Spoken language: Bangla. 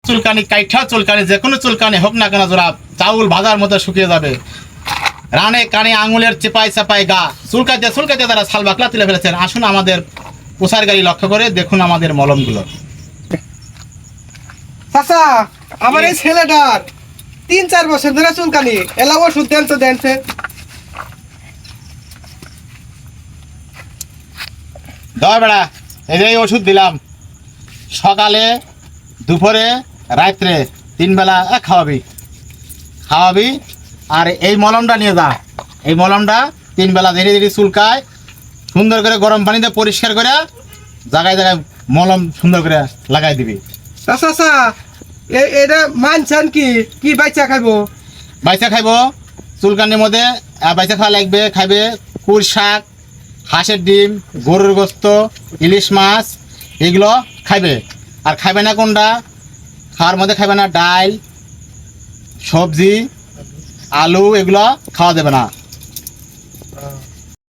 চুলকানি কাইঠা চুলকানি যে কোনো চুলকানি হোক না কেন জোড়া চাউল ভাজার মতো শুকিয়ে যাবে। রানে কানে আঙুলের চেপাই চাপাই গা চুলকাইতে চুলকাইতে তারা ছাল বাকলা তুলে ফেলেছেন। আসুন আমাদের প্রসার গাড়ি লক্ষ্য করে দেখুন আমাদের মলমগুলো। চাচা আমার এই ছেলেটার 3-4 বছর ধরে চুলকানি, এলা ওষুধ দেন তো দেন। দয় বেড়া এই যে ওষুধ দিলাম, সকালে দুপুরে রাত্রে 3 বেলা খাওয়াবি। আর এই মলমটা নিয়ে যা, এই মলমটা 3 বেলা ধীরে ধীরে চুলকায় সুন্দর করে গরম পানিতে পরিষ্কার করে জায়গায় জায়গায় মলম সুন্দর করে লাগাই দিবি। চাচা এটা মানছেন কি বাচ্চা খাইবো? বাইচা খাইব চুলকানির মধ্যে বাইচা খাওয়া লাগবে। খাইবে কুর শাক, হাঁসের ডিম, গরুর গোস্ত, ইলিশ মাছ, এগুলো খাইবে। আর খাইবে না কোনটা? খাওয়ার মধ্যে খাইবে না ডাল, সবজি, আলু, এগুলো খাওয়া যাবে না।